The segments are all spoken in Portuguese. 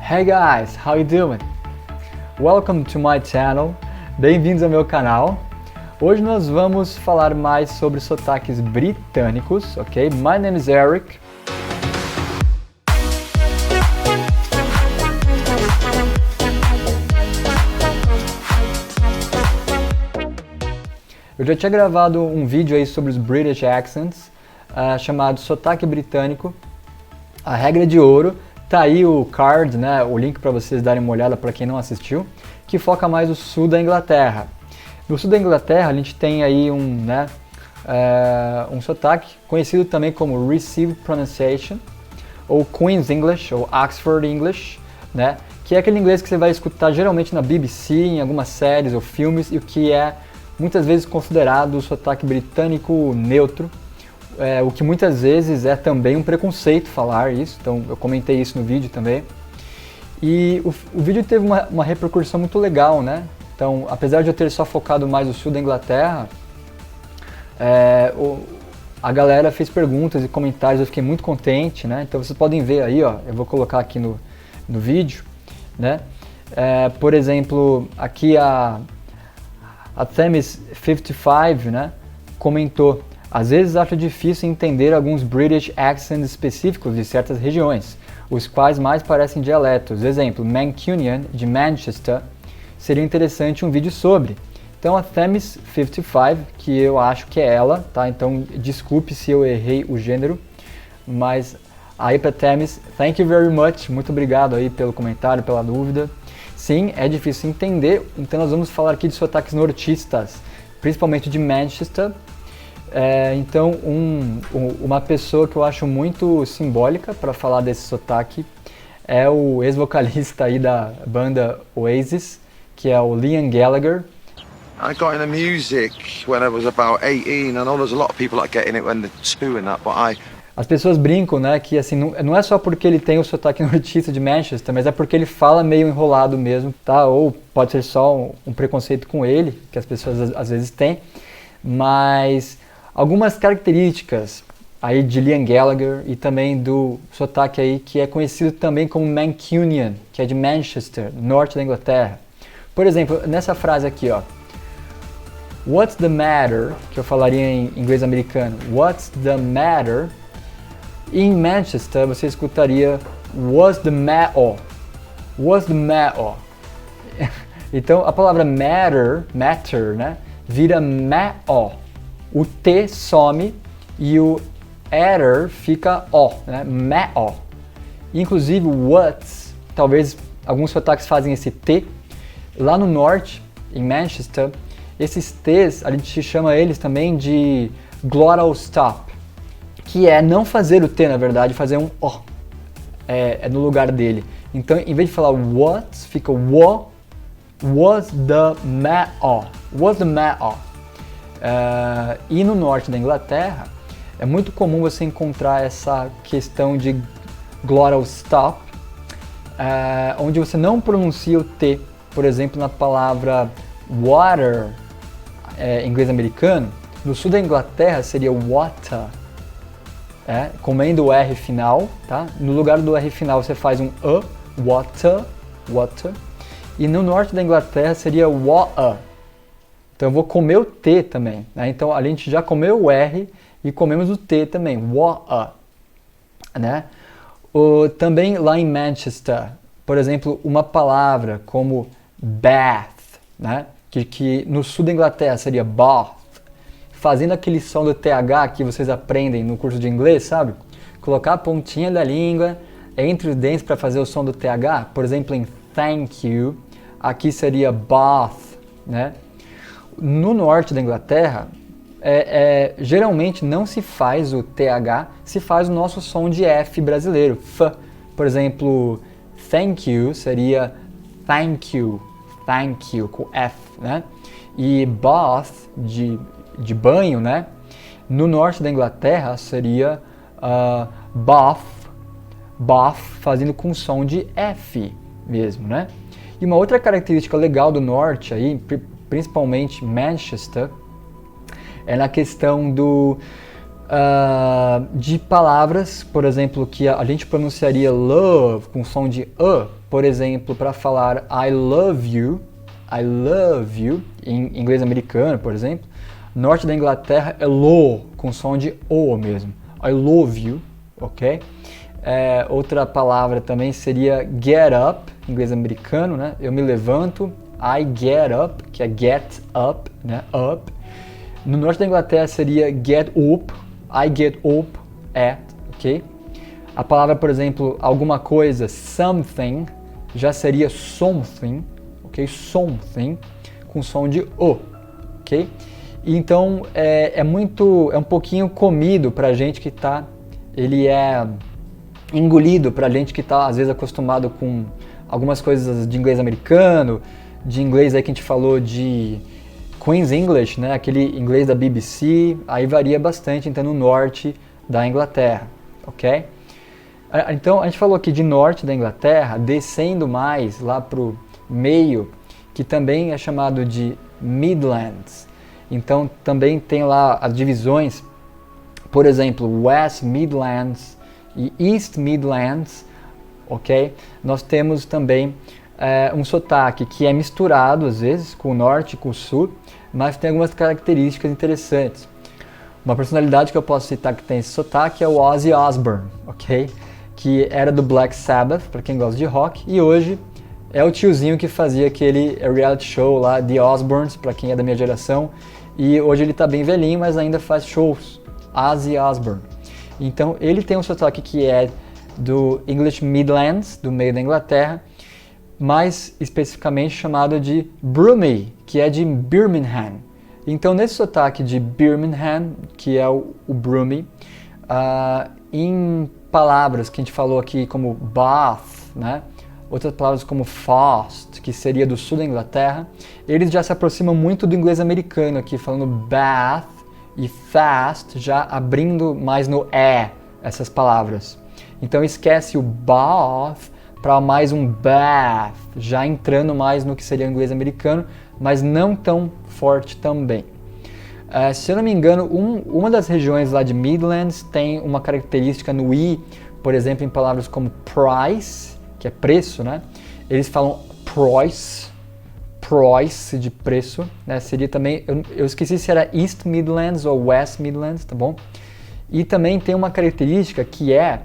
Hey guys, how you doing? Welcome to my channel. Bem-vindos ao meu canal. Hoje nós vamos falar mais sobre sotaques britânicos, ok? My name is Eric. Eu já tinha gravado um vídeo aí sobre os British accents, chamado Sotaque Britânico, a regra de ouro. Tá aí o card, né, o link para vocês darem uma olhada para quem não assistiu, que foca mais no sul da Inglaterra. No sul da Inglaterra a gente tem aí um sotaque conhecido também como Received Pronunciation, ou Queen's English, ou Oxford English, né, que é aquele inglês que você vai escutar geralmente na BBC, em algumas séries ou filmes, e o que é muitas vezes considerado o sotaque britânico neutro, o que muitas vezes é também um preconceito falar isso, então eu comentei isso no vídeo também. E o vídeo teve uma repercussão muito legal, né? Então, apesar de eu ter só focado mais no sul da Inglaterra, a galera fez perguntas e comentários, eu fiquei muito contente, né? Então vocês podem ver aí, ó, eu vou colocar aqui no vídeo, né? Por exemplo, aqui a Themis55, né, comentou: às vezes acho difícil entender alguns British accents específicos de certas regiões, os quais mais parecem dialetos. Exemplo, Mancunian, de Manchester, seria interessante um vídeo sobre. Então a Themis55, que eu acho que é ela, tá? Então desculpe se eu errei o gênero, mas aí para Themis, thank you very much, muito obrigado aí pelo comentário, pela dúvida. Sim, é difícil entender, então nós vamos falar aqui de sotaques nortistas, principalmente de Manchester. Então, uma pessoa que eu acho muito simbólica para falar desse sotaque é o ex-vocalista aí da banda Oasis, que é o Liam Gallagher. I got into music when I was about 18. I know there's a lot of people that get in it when they're 2 and that, but As pessoas brincam, né, que assim, não é só porque ele tem o sotaque nortista de Manchester, mas é porque ele fala meio enrolado mesmo, tá? Ou pode ser só um preconceito com ele, que as pessoas às vezes têm, mas algumas características aí de Liam Gallagher e também do sotaque aí que é conhecido também como Mancunian, que é de Manchester, norte da Inglaterra. Por exemplo, nessa frase aqui, ó, What's the matter, que eu falaria em inglês americano, What's the matter? Em Manchester você escutaria What's the matter? What's the matter? Então a palavra matter, né, vira ma-o. O T some e o error fica O, né? Ma-o. Inclusive what's, talvez alguns sotaques fazem esse T. Lá no norte, em Manchester, esses T's, a gente chama eles também de glottal stop, que é não fazer o T, na verdade, fazer um O no lugar dele. Então, em vez de falar what, fica wo, was the ma-o, was the ma-o. E no norte da Inglaterra, é muito comum você encontrar essa questão de glottal stop, onde você não pronuncia o T. Por exemplo, na palavra water, em inglês americano, no sul da Inglaterra seria water, comendo o R final, tá? No lugar do R final você faz um water, e no norte da Inglaterra seria water. Então eu vou comer o T também, né? Então a gente já comeu o R e comemos o T também, water, né? Também lá em Manchester, por exemplo, uma palavra como bath, né? Que no sul da Inglaterra seria bath, fazendo aquele som do TH que vocês aprendem no curso de inglês, sabe? Colocar a pontinha da língua entre os dentes para fazer o som do TH, por exemplo, em thank you, aqui seria bath, né? No norte da Inglaterra, geralmente não se faz o TH, se faz o nosso som de F brasileiro, F. Por exemplo, thank you seria thank you, com F, né? E bath, de banho, né? No norte da Inglaterra seria bath, fazendo com som de F mesmo, né? E uma outra característica legal do norte aí, principalmente Manchester, é na questão de palavras, por exemplo, que a gente pronunciaria love com som de por exemplo, para falar I love you, em inglês americano, por exemplo. Norte da Inglaterra é lo, com som de o mesmo. I love you, ok? Outra palavra também seria get up, em inglês americano, né? Eu me levanto, I get up, que é get up, né? Up. No norte da Inglaterra seria get up, I get up at, ok? A palavra, por exemplo, alguma coisa, something, já seria something, ok? Something, com som de o, ok? E então é um pouquinho comido pra gente que tá, ele é engolido pra gente que tá às vezes acostumado com algumas coisas de inglês americano, de inglês aí que a gente falou de Queen's English, né? Aquele inglês da BBC, aí varia bastante então no norte da Inglaterra, ok? Então a gente falou aqui de norte da Inglaterra, descendo mais lá pro meio, que também é chamado de Midlands. Então também tem lá as divisões, por exemplo, West Midlands e East Midlands, ok? Nós temos também um sotaque que é misturado às vezes com o norte e com o sul, mas tem algumas características interessantes. Uma personalidade que eu posso citar que tem esse sotaque é o Ozzy Osbourne, ok? Que era do Black Sabbath, para quem gosta de rock, e hoje é o tiozinho que fazia aquele reality show lá, The Osbournes, para quem é da minha geração, e hoje ele está bem velhinho, mas ainda faz shows, Ozzy Osbourne. Então ele tem um sotaque que é do English Midlands, do meio da Inglaterra, mais especificamente chamado de Brummie, que é de Birmingham. Então nesse sotaque de Birmingham, que é o Brummie, em palavras que a gente falou aqui como bath, né? Outras palavras como fast, que seria do sul da Inglaterra, eles já se aproximam muito do inglês americano aqui, falando bath e fast, já abrindo mais no essas palavras. Então esquece o bath para mais um bath, já entrando mais no que seria o inglês americano, mas não tão forte também. Se eu não me engano, uma das regiões lá de Midlands tem uma característica no i, por exemplo, em palavras como price, que é preço, né? Eles falam price de preço, né? Seria também, eu esqueci se era East Midlands ou West Midlands, tá bom? E também tem uma característica que é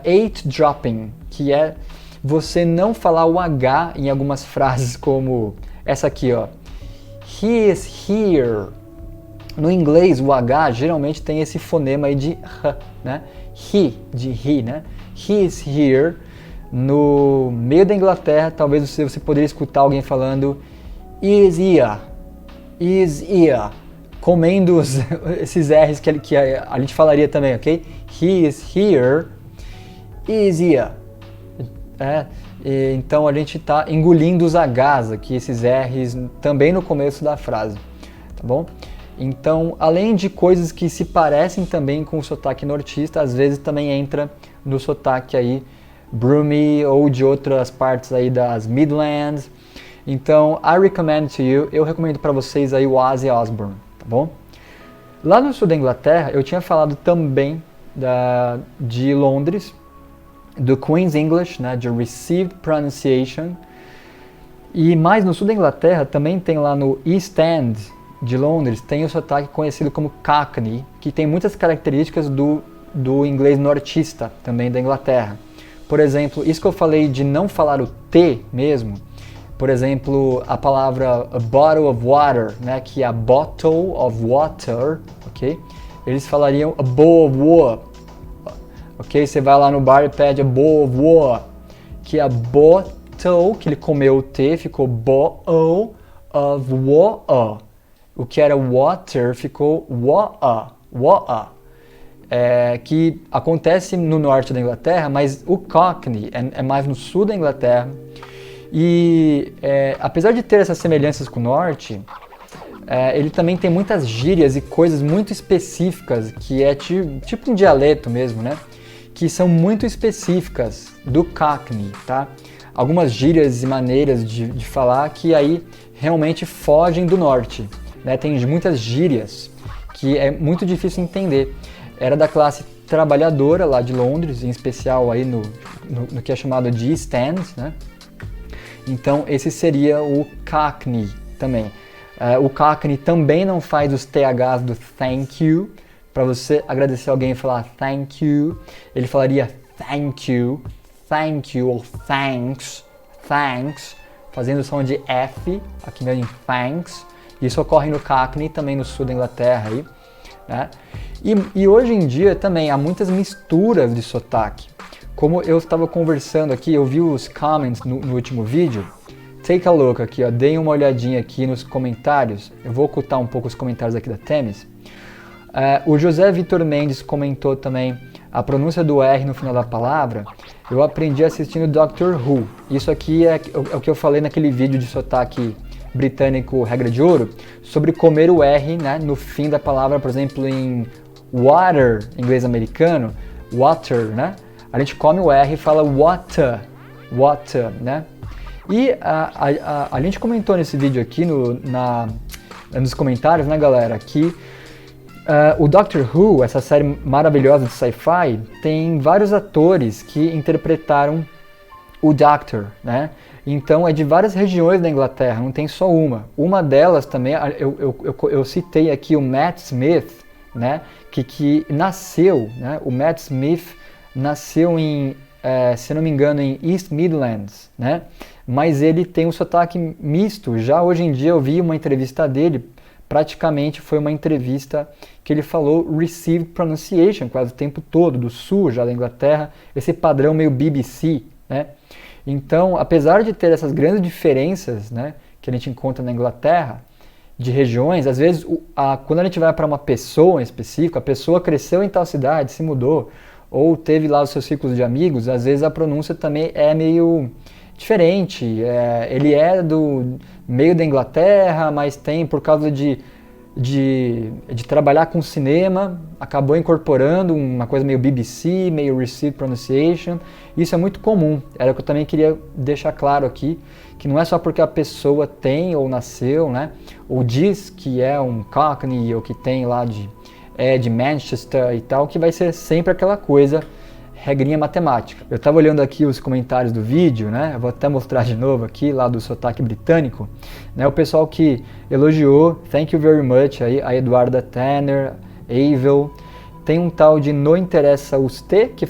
eight dropping, que é você não falar o H em algumas frases como essa aqui, ó. He is here. No inglês, o H geralmente tem esse fonema aí de R, né? He, de he, né? He is here. No meio da Inglaterra, talvez você poderia escutar alguém falando is here, comendo esses R's que a gente falaria também, ok? He is here, is here. Então a gente está engolindo os H's aqui, esses R's, também no começo da frase, tá bom? Então, além de coisas que se parecem também com o sotaque nortista, às vezes também entra no sotaque aí Brummie ou de outras partes aí das Midlands. Então, I recommend to you, eu recomendo para vocês aí o Ozzy Osbourne, tá bom? Lá no sul da Inglaterra, eu tinha falado também de Londres, do Queen's English, né, de Received Pronunciation. E mais no sul da Inglaterra também tem lá no East End de Londres, tem o sotaque conhecido como Cockney, que tem muitas características do inglês nortista também da Inglaterra. Por exemplo, isso que eu falei de não falar o T mesmo, por exemplo, a palavra a bottle of water, né, que é a bottle of water, ok? Eles falariam a bowl of water, ok? Você vai lá no bar e pede a bowl of water, que é a bottle, que ele comeu o T, ficou bowl of water. O que era water ficou water. Que acontece no norte da Inglaterra, mas o Cockney é mais no sul da Inglaterra. E apesar de ter essas semelhanças com o norte, ele também tem muitas gírias e coisas muito específicas, que é tipo um dialeto mesmo, né? Que são muito específicas do Cockney, tá? Algumas gírias e maneiras de falar que aí realmente fogem do norte. Né, tem muitas gírias que é muito difícil entender. Era da classe trabalhadora lá de Londres, em especial aí no que é chamado de East End, né? Então esse seria o Cockney também. O Cockney também não faz os THs do thank you. Para você agradecer alguém e falar thank you, ele falaria thank you ou thanks, fazendo o som de F, aqui mesmo em thanks. Isso ocorre no Cockney, também no sul da Inglaterra. Aí, né? E hoje em dia também há muitas misturas de sotaque. Como eu estava conversando aqui, eu vi os comments no último vídeo. Take a look aqui, ó, deem uma olhadinha aqui nos comentários. Eu vou ocultar um pouco os comentários aqui da Temis. O José Vitor Mendes comentou também a pronúncia do R no final da palavra. Eu aprendi assistindo Doctor Who. Isso aqui é o que eu falei naquele vídeo de sotaque britânico Regra de Ouro, sobre comer o R, né, no fim da palavra, por exemplo, em water, em inglês americano, water, né? A gente come o R e fala water, né? E a gente comentou nesse vídeo aqui nos comentários, né, galera, que o Doctor Who, essa série maravilhosa de sci-fi, tem vários atores que interpretaram o Doctor, né? Então é de várias regiões da Inglaterra, não tem só uma. Uma delas também, eu citei aqui o Matt Smith, né? Que nasceu, né? O Matt Smith nasceu em, se não me engano, em East Midlands, né? Mas ele tem um sotaque misto. Já hoje em dia eu vi uma entrevista dele, praticamente foi uma entrevista que ele falou received pronunciation quase o tempo todo, do sul já da Inglaterra, esse padrão meio BBC, né? Então, apesar de ter essas grandes diferenças, né, que a gente encontra na Inglaterra, de regiões, às vezes quando a gente vai para uma pessoa em específico, a pessoa cresceu em tal cidade, se mudou, ou teve lá os seus círculos de amigos, às vezes a pronúncia também é meio diferente. Ele é do meio da Inglaterra, mas tem, por causa de trabalhar com cinema, acabou incorporando uma coisa meio BBC, meio Received Pronunciation. Isso é muito comum. Era o que eu também queria deixar claro aqui, que não é só porque a pessoa tem ou nasceu, né, ou diz que é um Cockney, ou que tem lá de Manchester e tal, que vai ser sempre aquela coisa, regrinha matemática. Eu estava olhando aqui os comentários do vídeo, né? Eu vou até mostrar de novo aqui, lá do sotaque britânico, né? O pessoal que elogiou, thank you very much, aí, a Eduarda Tanner, Evil. Tem um tal de não interessa os T, que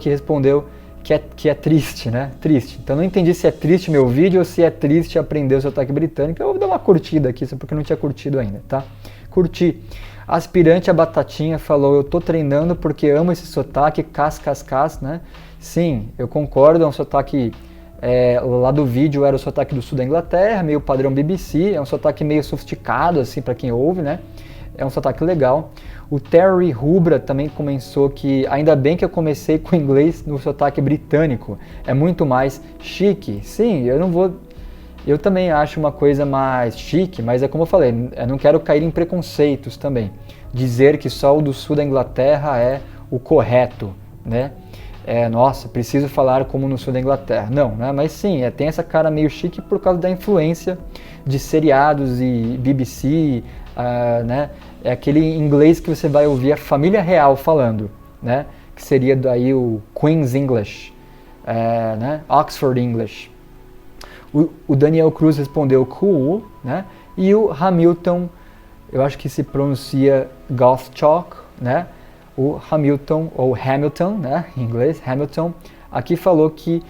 respondeu que é triste, né? Triste. Então não entendi se é triste meu vídeo ou se é triste aprender o sotaque britânico. Eu vou dar uma curtida aqui, só porque eu não tinha curtido ainda, tá? Curti. Aspirante a Batatinha falou, eu tô treinando porque amo esse sotaque, cas, né? Sim, eu concordo, é um sotaque, lá do vídeo era o sotaque do sul da Inglaterra, meio padrão BBC, é um sotaque meio sofisticado, assim, para quem ouve, né? É um sotaque legal. O Terry Rubra também comentou que ainda bem que eu comecei com inglês no sotaque britânico, é muito mais chique. Sim, eu também acho uma coisa mais chique, mas é como eu falei, eu não quero cair em preconceitos também. Dizer que só o do sul da Inglaterra é o correto, né? Nossa, preciso falar como no sul da Inglaterra. Não, né? Mas sim, tem essa cara meio chique por causa da influência de seriados e BBC, né? É aquele inglês que você vai ouvir a família real falando, né? Que seria daí o Queen's English, né? Oxford English. O Daniel Cruz respondeu cool, né? E o Hamilton, eu acho que se pronuncia Gottschalk, né? O Hamilton, ou Hamilton, né? Em inglês, Hamilton, aqui falou que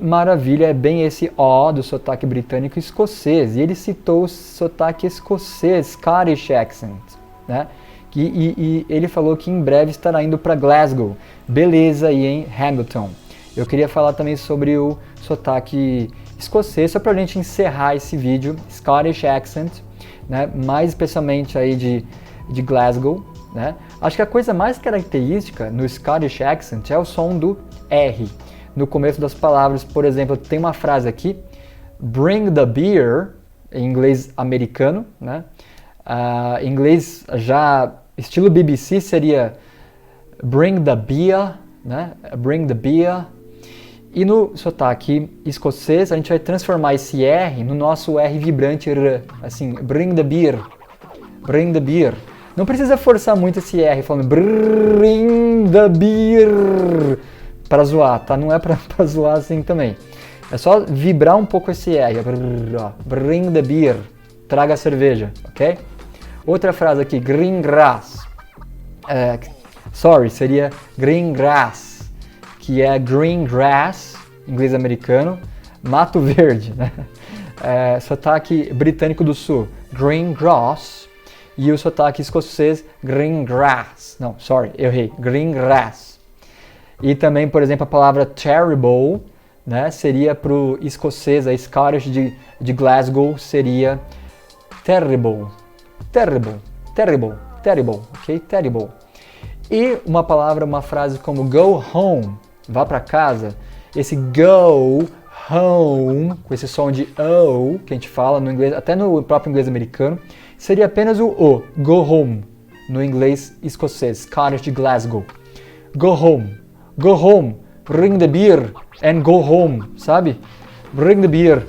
maravilha, é bem esse O do sotaque britânico escocês. E ele citou o sotaque escocês, Scottish accent, né? E ele falou que em breve estará indo para Glasgow. Beleza aí, hein, Hamilton? Eu queria falar também sobre o sotaque escocês, só para a gente encerrar esse vídeo, Scottish accent, né, mais especialmente aí de Glasgow, né. Acho que a coisa mais característica no Scottish accent é o som do R no começo das palavras. Por exemplo, tem uma frase aqui, bring the beer, em inglês americano, né, em inglês já estilo BBC seria bring the beer, né, bring the beer. E no sotaque escocês, a gente vai transformar esse R no nosso R vibrante R, assim, bring the beer, bring the beer. Não precisa forçar muito esse R falando bring the beer para zoar, tá? Não é para zoar assim também. É só vibrar um pouco esse R, bring the beer, traga a cerveja, ok? Outra frase aqui, green grass. Seria green grass, que é green grass, inglês americano, mato verde, né? Sotaque britânico do sul, green grass, e o sotaque escocês, green grass. Não, errei, green grass. E também, por exemplo, a palavra terrible, né, seria para o escocês, a Scottish de Glasgow, seria terrible, ok? Terrible. E uma frase como go home, vá para casa, esse go home, com esse som de O, que a gente fala no inglês, até no próprio inglês americano, seria apenas o go home, no inglês escocês, Scottish de Glasgow. Go home, bring the beer and go home, sabe? Bring the beer,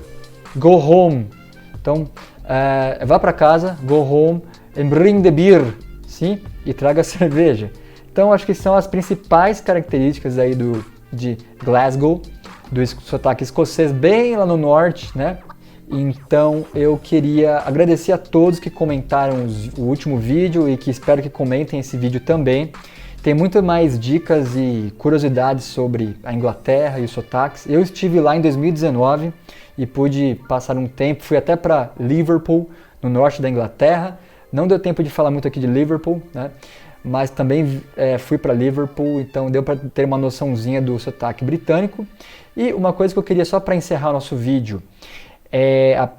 go home. Então, vá para casa, go home, and bring the beer, sim? E traga a cerveja. Então, acho que são as principais características aí de Glasgow, do sotaque escocês, bem lá no norte, né? Então, eu queria agradecer a todos que comentaram o último vídeo e que espero que comentem esse vídeo também. Tem muito mais dicas e curiosidades sobre a Inglaterra e os sotaques. Eu estive lá em 2019 e pude passar um tempo, fui até para Liverpool, no norte da Inglaterra. Não deu tempo de falar muito aqui de Liverpool, né? Mas também fui para Liverpool, então deu para ter uma noçãozinha do sotaque britânico. E uma coisa que eu queria só para encerrar o nosso vídeo,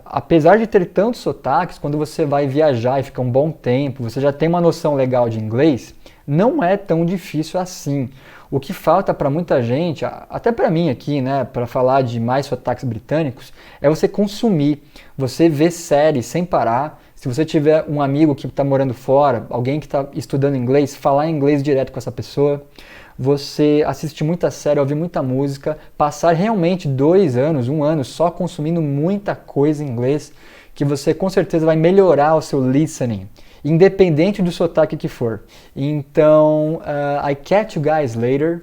apesar de ter tantos sotaques, quando você vai viajar e fica um bom tempo, você já tem uma noção legal de inglês, não é tão difícil assim. O que falta para muita gente, até para mim aqui, né, para falar de mais sotaques britânicos, é você consumir, você ver séries sem parar. Se você tiver um amigo que está morando fora, alguém que está estudando inglês, falar inglês direto com essa pessoa, você assistir muita série, ouvir muita música, passar realmente 2 anos, 1 ano só consumindo muita coisa em inglês, que você com certeza vai melhorar o seu listening, independente do sotaque que for. Então, I catch you guys later,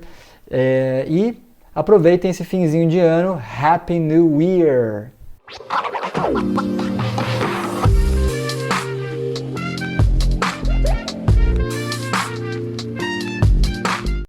e aproveitem esse finzinho de ano. Happy New Year!